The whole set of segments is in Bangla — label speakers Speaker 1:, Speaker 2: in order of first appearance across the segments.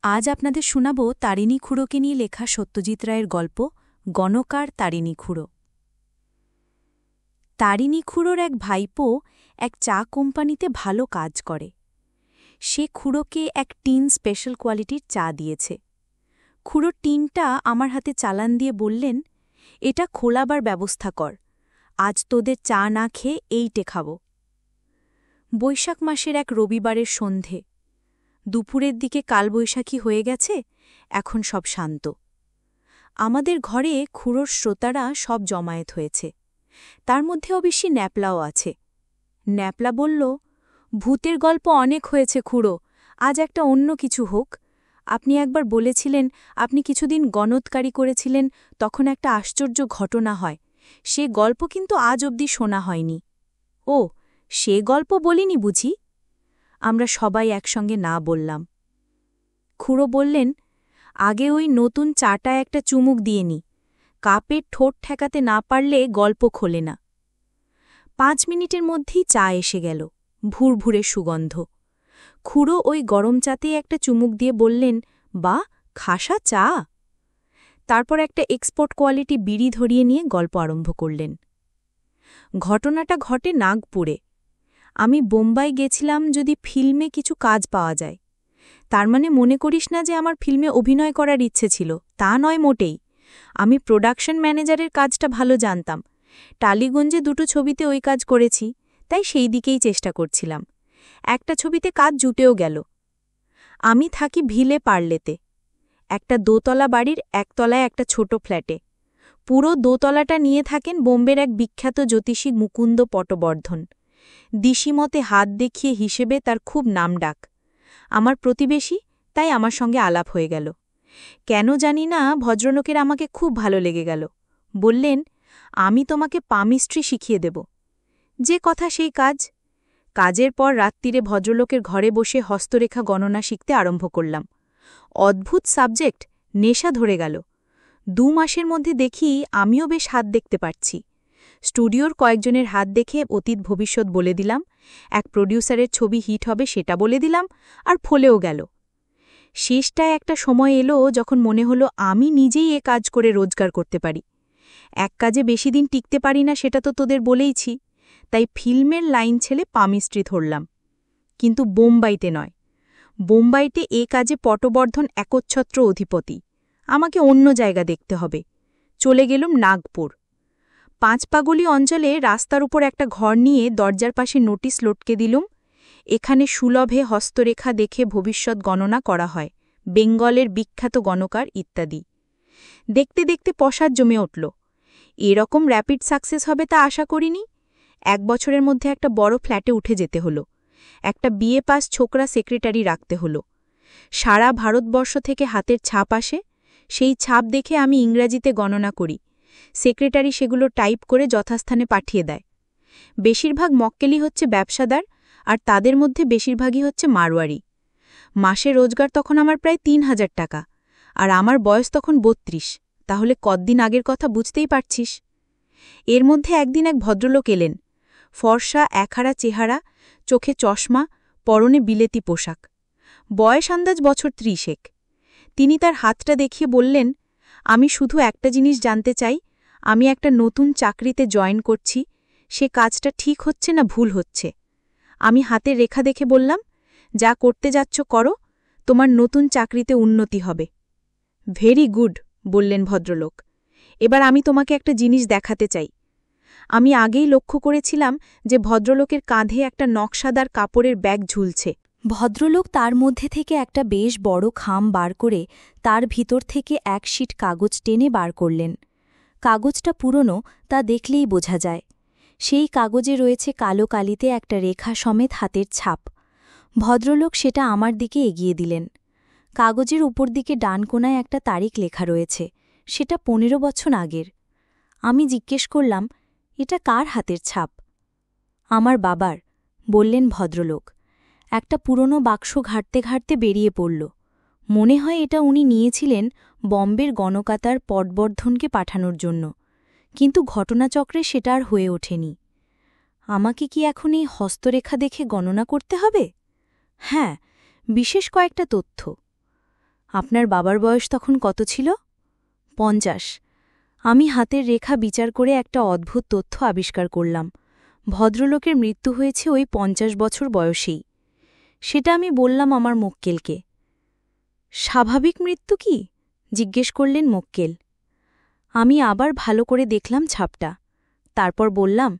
Speaker 1: আজ আপনাদের শোনাব তারিণী খুড়োকে নিয়ে লেখা সত্যজিৎ রায়ের গল্প গণকার তারিণী খুড়ো। তারিণী খুড়োর এক ভাইপো এক চা কোম্পানিতে ভালো কাজ করে। সে খুড়োকে এক টিন স্পেশাল কোয়ালিটির চা দিয়েছে। খুড়ো টিনটা আমার হাতে চালান দিয়ে বললেন, এটা খোলাবার ব্যবস্থা কর, আজ তোদের চা না খেয়ে এইটে খাব। বৈশাখ মাসের এক রবিবারের সন্ধে। দুপুরের দিকে কালবৈশাখী হয়ে গেছে, এখন সব শান্ত। আমাদের ঘরে খুড়োর শ্রোতারা সব জমায়েত হয়েছে, তার মধ্যে অবশ্যই ন্যাপলাও আছে। ন্যাপলা বলল, ভূতের গল্প অনেক হয়েছে খুড়ো, আজ একটা অন্য কিছু হোক। আপনি একবার বলেছিলেন আপনি কিছুদিন গণৎকারী করেছিলেন, তখন একটা আশ্চর্য ঘটনা হয়, সে গল্প কিন্তু আজ অবধি শোনা হয়নি। ও, সে গল্প বলিনি বুঝি? আমরা সবাই একসঙ্গে না বললাম। খুড়ো বললেন, আগে ওই নতুন চাটা একটা চুমুক দিয়ে নি, কাপের ঠোঁট ঠেকাতে না পারলে গল্প খোলে না। 5 মিনিটের মধ্যেই চা এসে গেল, ভুরভুরে সুগন্ধ। খুড়ো ওই গরম চাতেই একটা চুমুক দিয়ে বললেন, বা খাসা চা। তারপর একটা এক্সপোর্ট কোয়ালিটি বিড়ি ধরিয়ে নিয়ে গল্প আরম্ভ করলেন। ঘটনাটা ঘটে নাগপুরে। আমি বোম্বাই গেছিলাম যদি ফিল্মে কিছু কাজ পাওয়া যায়। তার মানে মনে করিস না যে আমার ফিল্মে অভিনয় করার ইচ্ছে ছিল, তা নয় মোটেই। আমি প্রোডাকশন ম্যানেজারের কাজটা ভালো জানতাম, টালিগঞ্জে 2টো ছবিতে ওই কাজ করেছি, তাই সেই দিকেই চেষ্টা করছিলাম। একটা ছবিতে কাজ জুটেও গেল। আমি থাকি ভিলে পার্লেতে, একটা দোতলা বাড়ির একতলায় একটা ছোট ফ্ল্যাটে। পুরো দোতলাটা নিয়ে থাকেন বোম্বের এক বিখ্যাত জ্যোতিষী মুকুন্দ পটবর্ধন। দিশিমতে হাত দেখিয়ে হিসেবে তার খুব নামডাক। আমার প্রতিবেশী, তাই আমার সঙ্গে আলাপ হয়ে গেল। কেন জানি না ভদ্রলোকের আমাকে খুব ভালো লেগে গেল। বললেন, আমি তোমাকে পামিস্ট্রি শিখিয়ে দেব। যে কথা সেই কাজ। কাজের পর রাত্রিরে ভদ্রলোকের ঘরে বসে হস্তরেখা গণনা শিখতে আরম্ভ করলাম। অদ্ভুত সাবজেক্ট, নেশা ধরে গেল। 2 মাসের মধ্যে দেখি আমিও বেশ হাত দেখতে পারছি। স্টুডিওর কয়েকজনের হাত দেখে অতীত ভবিষ্যৎ বলে দিলাম, এক প্রডিউসারের ছবি হিট হবে সেটা বলে দিলাম, আর ফলেও গেল। শেষটায় একটা সময় এলো যখন মনে হলো আমি নিজেই এ কাজ করে রোজগার করতে পারি। এক কাজে বেশি দিন টিকতে পারি না সেটা তো তোদের বলেইছি, তাই ফিল্মের লাইন ছেলে পামিস্ট্রি ধরলাম। কিন্তু বোম্বাইতে নয়। বোম্বাইতে এ কাজে পটবর্ধন একচ্ছত্র অধিপতি, আমাকে অন্য জায়গা দেখতে হবে। চলে গেলুম নাগপুর। 5 পাগলি অঞ্চলে রাস্তার উপর একটা ঘর নিয়ে দরজার পাশে নোটিশ লটকে দিলুম, এখানে সুলভে হস্তরেখা দেখে ভবিষ্যৎ গণনা করা হয়, বেঙ্গলের বিখ্যাত গণকার ইত্যাদি। দেখতে দেখতে পসার জমে উঠল। এরকম র্যাপিড সাকসেস হবে তা আশা করিনি। 1 বছরের মধ্যে একটা বড় ফ্ল্যাটে উঠে যেতে হলো। একটা বিএ পাস ছোকরা সেক্রেটারি রাখতে হলো। সারা ভারতবর্ষ থেকে হাতের ছাপ আসে, সেই ছাপ দেখে আমি ইংরাজিতে গণনা করি। সেক্রেটারি সেগুলো টাইপ করে যথাস্থানে পাঠিয়ে দেয়। বেশিরভাগ মক্কেলি হচ্ছে ব্যবসাদার, আর তাদের মধ্যে বেশিরভাগই হচ্ছে মারোয়ারি। মাসে রোজগার তখন আমার প্রায় 3000 টাকা, আর আমার বয়স তখন 32, তাহলে কতদিন আগের কথা বুঝতেই পারছিস। এর মধ্যে একদিন এক ভদ্রলোক এলেন, ফর্সা একহারা চেহারা, চোখে চশমা, পরনে বিলেতি পোশাক। বয়স আন্দাজ বছর 30। তিনি তার হাতটা দেখিয়ে বললেন, আমি শুধু একটা জিনিস জানতে চাই, আমি একটা নতুন চাকরিতে জয়েন করছি, সে কাজটা ঠিক হচ্ছে না ভুল হচ্ছে। আমি হাতের রেখা দেখে বললাম, যা করতে যাচ্ছ করো, তোমার নতুন চাকরিতে উন্নতি হবে। ভেরি গুড, বললেন ভদ্রলোক। এবার আমি তোমাকে একটা জিনিস দেখাতে চাই। আমি আগেই লক্ষ্য করেছিলাম যে ভদ্রলোকের কাঁধে একটা নকশাদার কাপড়ের ব্যাগ ঝুলছে। ভদ্রলোক তার মধ্যে থেকে একটা বেশ বড় খাম বার করে তার ভিতর থেকে 1 শীট কাগজ টেনে বার করলেন। কাগজটা পুরনো, তা দেখলেই বোঝা যায়। সেই কাগজে রয়েছে কালো কালিতে একটা রেখা সমেত হাতের ছাপ। ভদ্রলোক সেটা আমার দিকে এগিয়ে দিলেন। কাগজের উপর দিকে ডান কোণায় একটা তারিখ লেখা রয়েছে, সেটা 15 বছর আগের। আমি জিজ্ঞেস করলাম, এটা কার হাতের ছাপ? আমার বাবার, বললেন ভদ্রলোক। একটা পুরনো বাক্স ঘাঁটতে ঘাঁটতে বেরিয়ে পড়ল। মনে হয় এটা উনি নিয়েছিলেন বম্বের গণকাতার পটবর্ধনকে পাঠানোর জন্য, কিন্তু ঘটনাচক্রে সেটা আর হয়ে ওঠেনি। আমাকে কি এখন এই হস্তরেখা দেখে গণনা করতে হবে? হ্যাঁ, বিশেষ কয়েকটা তথ্য। আপনার বাবার বয়স তখন কত ছিল? 50। আমি হাতের রেখা বিচার করে একটা অদ্ভুত তথ্য আবিষ্কার করলাম। ভদ্রলোকের মৃত্যু হয়েছে ওই 50 বছর বয়সেই। সেটা আমি বললাম আমার মক্কেলকে। স্বাভাবিক মৃত্যু কি? জিজ্ঞেস করলেন মক্কেল। আমি আবার ভালো করে দেখলাম ছাপটা। তারপর বললাম,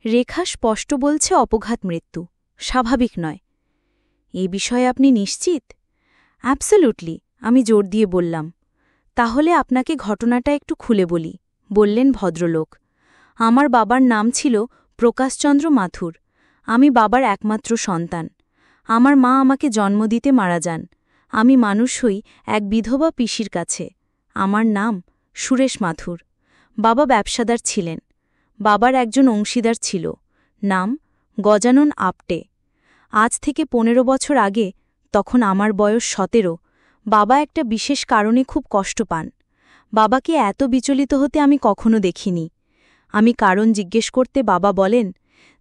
Speaker 1: রেখা স্পষ্ট বলছে অপঘাত মৃত্যু, স্বাভাবিক নয়। এ বিষয়ে আপনি নিশ্চিত? অ্যাবসোলুটলি, আমি জোর দিয়ে বললাম। তাহলে আপনাকে ঘটনাটা একটু খুলে বলি, বললেন ভদ্রলোক। আমার বাবার নাম ছিল প্রকাশচন্দ্র মাথুর। আমি বাবার একমাত্র সন্তান। আমার মা আমাকে জন্ম দিতে মারা যান। আমি মানুষ হই এক বিধবা পিসির কাছে। আমার নাম সুরেশ মাথুর। বাবা ব্যবসাদার ছিলেন। বাবার একজন অংশীদার ছিল, নাম গজানন আপটে। আজ থেকে 15 বছর আগে, তখন আমার বয়স 17, বাবা একটা বিশেষ কারণে খুব কষ্ট পান। বাবাকে এত বিচলিত হতে আমি কখনো দেখিনি। আমি কারণ জিজ্ঞেস করতে বাবা বলেন,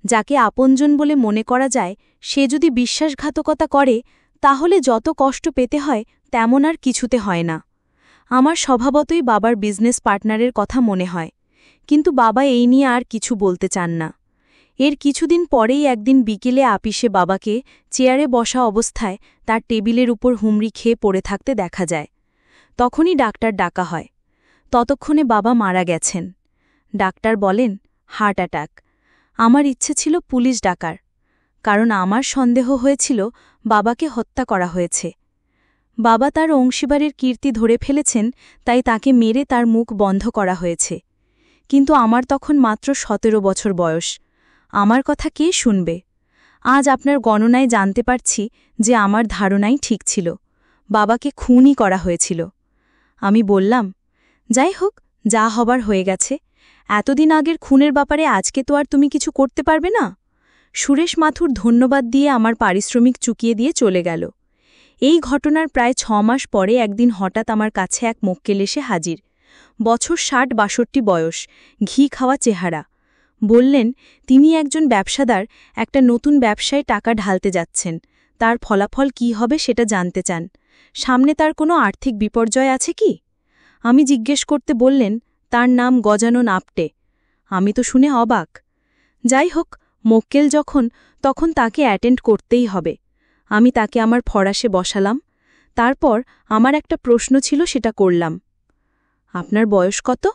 Speaker 1: যাকে আপনজন বলে মনে করা যায় সে যদি বিশ্বাসঘাতকতা করে তাহলে যত কষ্ট পেতে হয় তেমন আর কিছুতে হয় না। আমার স্বভাবতই বাবার বিজনেস পার্টনারের কথা মনে হয়, কিন্তু বাবা এই নিয়ে আর কিছু বলতে চান না। এর কিছুদিন পরেই একদিন বিকেলে আপিসে বাবাকে চেয়ারে বসা অবস্থায় তার টেবিলের উপর হুমড়ি খেয়ে পড়ে থাকতে দেখা যায়। তখনই ডাক্তার ডাকা হয়। ততক্ষণে বাবা মারা গেছেন। ডাক্তার বলেন, হার্ট অ্যাটাক। আমার ইচ্ছে ছিল পুলিশ ডাকার, কারণ আমার সন্দেহ হয়েছিল বাবাকে হত্যা করা হয়েছে। বাবা তার অংশীবারের কীর্তি ধরে ফেলেছেন, তাই তাকে মেরে তার মুখ বন্ধ করা হয়েছে। কিন্তু আমার তখন মাত্র 17 বছর বয়স। আমার কথা কে শুনবে? আজ আপনার গণনায় জানতে পারছি যে আমার ধারণাই ঠিক ছিল, বাবাকে খুনই করা হয়েছিল। আমি বললাম, যাই হোক, যা হবার হয়ে গেছে। এতদিন আগের খুনের ব্যাপারে আজকে তো আর তুমি কিছু করতে পারবে না। সুরেশ মাথুর ধন্যবাদ দিয়ে আমার পারিশ্রমিক চুকিয়ে দিয়ে চলে গেল। এই ঘটনার প্রায় 6 মাস পরে একদিন হঠাৎ আমার কাছে এক মক্কেল এসে হাজির। বছর 60-62 বয়স, ঘি খাওয়া চেহারা। বললেন তিনি একজন ব্যবসাদার, একটা নতুন ব্যবসায় টাকা ঢালতে যাচ্ছেন। তার ফলাফল কি হবে সেটা জানতে চান। সামনে তার কোনো আর্থিক বিপর্যয় আছে কি? আমি জিজ্ঞেস করতে বললেন, তার নাম গজানন আপটে। আমি তো শুনে অবাক। যাই হোক, মক্কেল তখন তাকে অ্যাটেন্ড করতেই হবে। আমি তাকে আমার ফরাসে বসালাম। তারপর আমার একটা প্রশ্ন ছিল, সেটা করলাম। আপনার বয়স কত?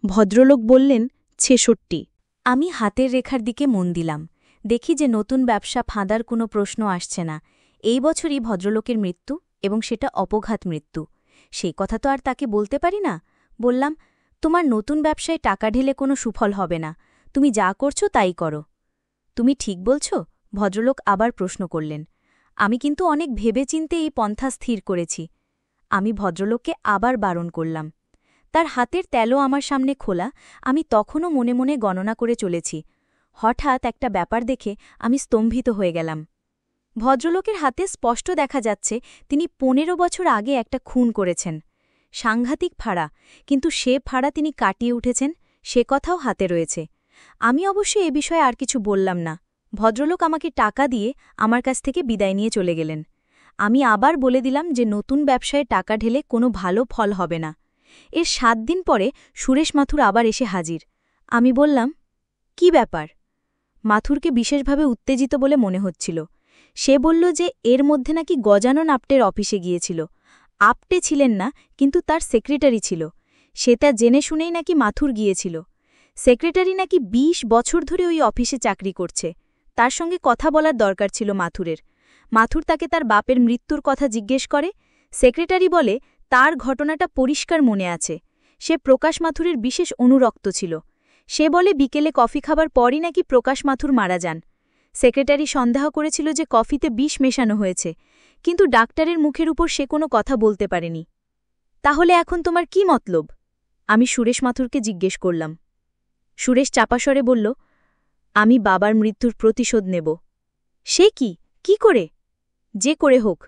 Speaker 1: ভদ্রলোক বললেন, 66। আমি হাতের রেখার দিকে মন দিলাম। দেখি যে নতুন ব্যবসা ফাঁদার কোনো প্রশ্ন আসছে না। এই বছরই ভদ্রলোকের মৃত্যু, এবং সেটা অপঘাত মৃত্যু। সেই কথা তো আর তাকে বলতে পারি না। বললাম, তোমার নতুন ব্যবসায় টাকা ঢেলে কোনো সুফল হবে না। তুমি যা করছো তাই করো। তুমি ঠিক বলছ? ভদ্রলোক আবার প্রশ্ন করলেন। আমি কিন্তু অনেক ভেবেচিন্তে এই পন্থা স্থির করেছি। আমি ভদ্রলোককে আবার বারণ করলাম। তার হাতের তেলও আমার সামনে খোলা। আমি তখনও মনে মনে গণনা করে চলেছি। হঠাৎ একটা ব্যাপার দেখে আমি স্তম্ভিত হয়ে গেলাম। ভদ্রলোকের হাতে স্পষ্ট দেখা যাচ্ছে তিনি 15 বছর আগে একটা খুন করেছেন। সাংঘাতিক ফাড়া, কিন্তু সে ফাড়া তিনি কাটিয়ে উঠেছেন, সে কথাও হাতে রয়েছে। আমি অবশ্য এ বিষয়ে আর কিছু বললাম না। ভদ্রলোক আমাকে টাকা দিয়ে আমার কাছ থেকে বিদায় নিয়ে চলে গেলেন। আমি আবার বলে দিলাম যে নতুন ব্যবসায় টাকা ঢেলে কোনো ভালো ফল হবে না। এর 7 দিন পরে সুরেশ মাথুর আবার এসে হাজির। আমি বললাম, কি ব্যাপার? মাথুরকে বিশেষভাবে উত্তেজিত বলে মনে হচ্ছিল। সে বলল যে এর মধ্যে নাকি গজানন আপটের অফিসে গিয়েছিল। আপটে ছিলেন না, কিন্তু তার সেক্রেটারি ছিল। সে তা জেনে শুনেই নাকি মাথুর গিয়েছিল। সেক্রেটারি নাকি 20 বছর ধরে ওই অফিসে চাকরি করছে। তার সঙ্গে কথা বলার দরকার ছিল মাথুরের। মাথুর তাকে তার বাপের মৃত্যুর কথা জিজ্ঞেস করে। সেক্রেটারি বলে তার ঘটনাটা পরিষ্কার মনে আছে। সে প্রকাশ মাথুরের বিশেষ অনুরক্ত ছিল। সে বলে বিকেলে কফি খাবার পরই নাকি প্রকাশ মাথুর মারা যান। সেক্রেটারি সন্দেহ করেছিল যে কফিতে বিষ মেশানো হয়েছে, কিন্তু ডাক্তারের মুখের উপর সে কোনো কথা বলতে পারেনি। তাহলে এখন তোমার কি মতলব? আমি সুরেশ মাথুরকে জিজ্ঞেস করলাম। সুরেশ চাপাস্বরে বলল, আমি বাবার মৃত্যুর প্রতিশোধ নেব। সে কি করে? যে করে হোক।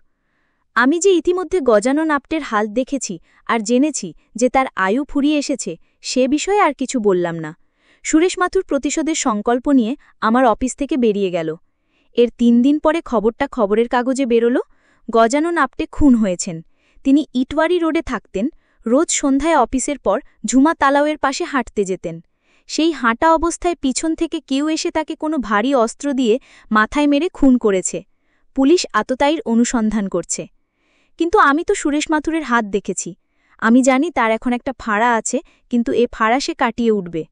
Speaker 1: আমি যে ইতিমধ্যে গজানন আপটের হাল দেখেছি আর জেনেছি যে তার আয়ু ফুরিয়ে এসেছে, সে বিষয়ে আর কিছু বললাম না। সুরেশ মাথুর প্রতিশোধের সংকল্প নিয়ে আমার অফিস থেকে বেরিয়ে গেল। এর 3 দিন পরে খবরটা খবরের কাগজে বেরোল, গজানন আপটে খুন হয়েছেন। তিনি ইটওয়ারি রোডে থাকতেন, রোজ সন্ধ্যায় অফিসের পর ঝুমা তালাওয়ের পাশে হাঁটতে যেতেন। সেই হাঁটা অবস্থায় পিছন থেকে কেউ এসে তাকে কোনো ভারী অস্ত্র দিয়ে মাথায় মেরে খুন করেছে। পুলিশ আততায়ীর অনুসন্ধান করছে। কিন্তু আমি তো সুরেশ মাথুরের হাত দেখেছি। আমি জানি তার এখন একটা ফাঁড়া আছে, কিন্তু এ ফাঁড়া সে কাটিয়ে উঠবে।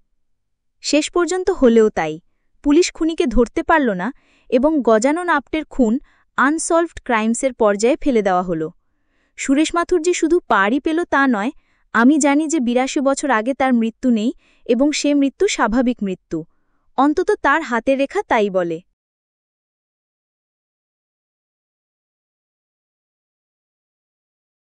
Speaker 1: শেষ পর্যন্ত হলেও তাই। পুলিশ খুনিকে ধরতে পারল না এবং গজানন আপ্টের খুন আনসলভড ক্রাইমসের পর্যায়ে ফেলে দেওয়া হলো। সুরেশ মাথুর যে শুধু পারই পেল তা নয়, আমি জানি যে ৮২ বছর আগে তার মৃত্যু নেই এবং সে মৃত্যু স্বাভাবিক মৃত্যু। অন্তত তার হাতের রেখা তাই বলে।